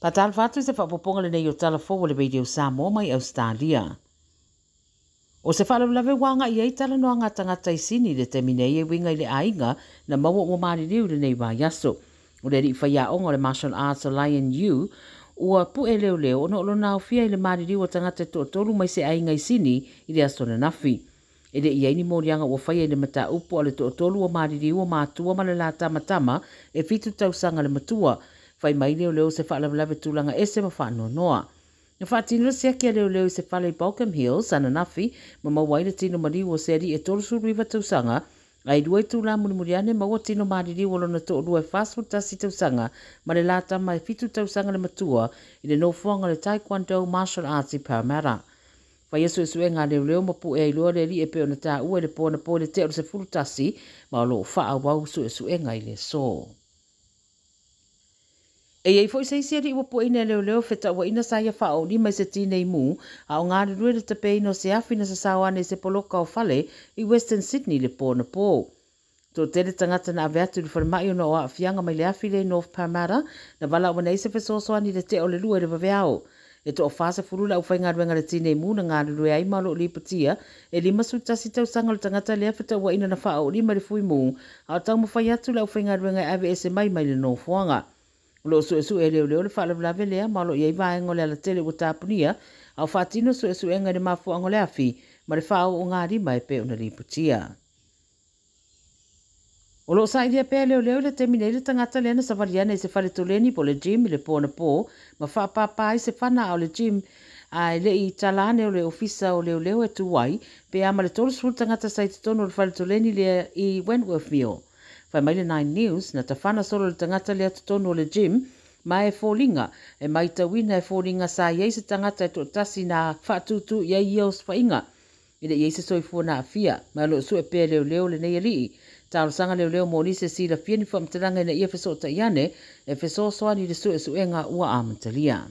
Patal fatu se whapoponga le nei o Tala Fou le radio Samoa mai Ausetalia. O se whalawalawe wanga i eitala noa ngā tangata i sini le teminei e winga i le ainga na maua o maari riu le nei wā yaso. O le ri whaia onga le Martial Arts o Lion U, ua pu e leo leo ono olo nao fia i le maari riu o tangata to tolu mai se ainga i sini i le asona nafi. E le iaini morianga ua whaia i le mata upo o le to tolu o maari riu o mātua ma le la tamatama e fitu tausanga le matua. Fai mai leo se whaalawalawe tūlanga e se mawhano noa. Na whātinura sea kia leo se whale i Balcom Hills, ana nafi, ma mawaina tino mariu o seri e tolu suriwa tausanga, ai duai tūla murimuriane maua tino mariri o lona to duai fast food tasi tausanga, ma le lata mai fitu tausanga le matua, i le nofuanga le Taekwondo Martial Arts i Pomare. Fai esu e ngā leo mapu e ilua le li e peo na tā ua le pōna pō le te o se furu tasi, ma o lo wha wau su e ngai le so. E ei foi sei seri ua po ina leo feta ua ina sa ia whao ni mai se tīnei mū a o ngāri rue le tapei no se awhina sa sawane se poloka o whale i Western Sydney le pōna pō. Tō tere tangata na aveatu li wharamai o no a whianga mai le awhile North Pomare na wala ua nei se fesosoani le te o le lua le waweao. E tō o whasa furula au whainga ruenga le tīnei mū na ngāri rue ai malo li patia e lima sutasi tau sanga le tangata lea feta ua ina na whao lima le fui mū a o tau mawhai atu la au whainga ruenga ave e se mai le no fuanga. Lo su e leo le whalawalawe lea, malo iei vaengo le ala tele o tāpunia, au whātino su e ngare mafu ango le afi, ma le whao o ngā rima e pe o na riputia. O lo sa idea pe leo le temine le tangata lena sa variana i se whare toleni po le gym i le pōna pō, ma whapapa i se whana au le gym, a le i talane o le ofisa o leo e tuwai, pe ama le tolu suru tangata sa i tono le whare toleni le i Wentworthville. Whai mai le 9 News, na ta whana solo le tangata lea tutono le gym, ma e fōlinga, e mai tawina e fōlinga sa iei se tangata e to tasi na whatutu iei ios whainga. Ina iei se soifua na afia, ma lo su e pēr leo le nei rii. Tālo sanga leo mōni se sila fia ni whamtaranga ina ia whesota iane, e whesosoani le su e ngā ua Ausetalia.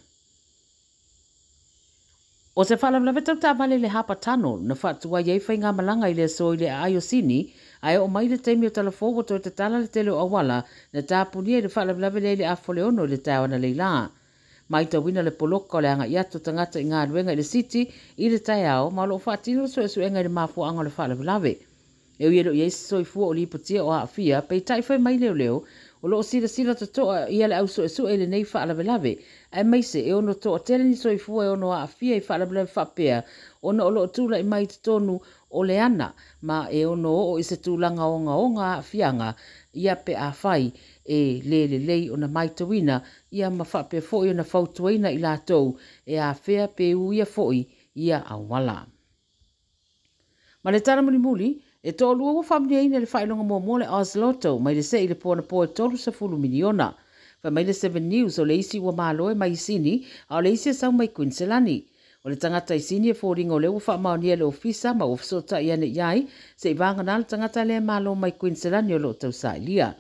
O se whalawalawe tau tāmale le hapa tano, na whatua iei whainga malanga i le so i le aiosini, ai o mai le teimi o Tala Fou to te tala le tele o awala na tāpunia i le whalawalawe le afole ono le tāwana le la. Mai ta wina le poloka o le anga iato tangata i ngā ruenga i le city i le tai ao, ma lo whaatino so e suenga i le mafu anga le whalawalawe. E uiero i eisi soifua o lipatia o haafia, pei tai whai mai leo, o lo sila toa i ale au so e le nei whalawalawe, ai mai se e ono toa tele ni soifua e ono haafia i whalawalawe whapea, ono o lo tūla i mai tonu o le ana, ma e ono o i se tūlanga o ngā fianga, ia pe a whai e lei o na maitawina, ia ma whapea fōi o na whautuaina i lātou, e a whea pe uia fōi, ia a wala. Ma le tara muli, e tō lua wa whamnia ina le whailonga mō le Ausetalia, mai le se i le pōna pō e tolu sa fulu miliona. Wha mai le 7 News o le isi ua māloe mai sini, a le isi e sau mai Queenselani. O le tangata i sini e fōringa o le ua whaamaunia le ofisa ma ofisota i ane iai, se i vanga nā le tangata le mālo mai Queenselani o lo tau sa ilia.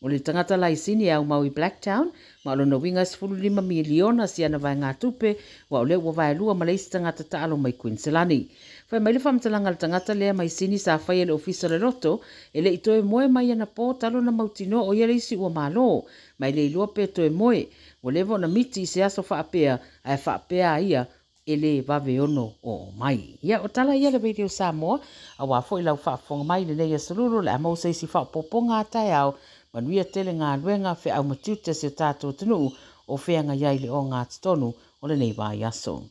O le tangata la i sini e au mau i Blacktown, ma o na winga se 5 miliona si ana vai ngā tupe, wa o le ua vai lua ma le isi tangata taalo mai Queenselani. Whai mai le whamtalanga le tangata lea mai sini sa whai e le ofisa le roto, e le itoe moe mai ana pō talo na mautino o ia le isi ua mālo, mai le ilua pe toe moe, o levo na miti i se aso whaapea, ai whaapea ia, e le vave ono o mai. Ia o tala ia le radio Samoa, a wafo i lau whaafonga mai le nei a saluro, le amau seisi whaapoponga atai au, manuia tele ngā ruenga whe au matiute se tātou tanu, o whenga iai le o ngā titonu, o le nei vai aso.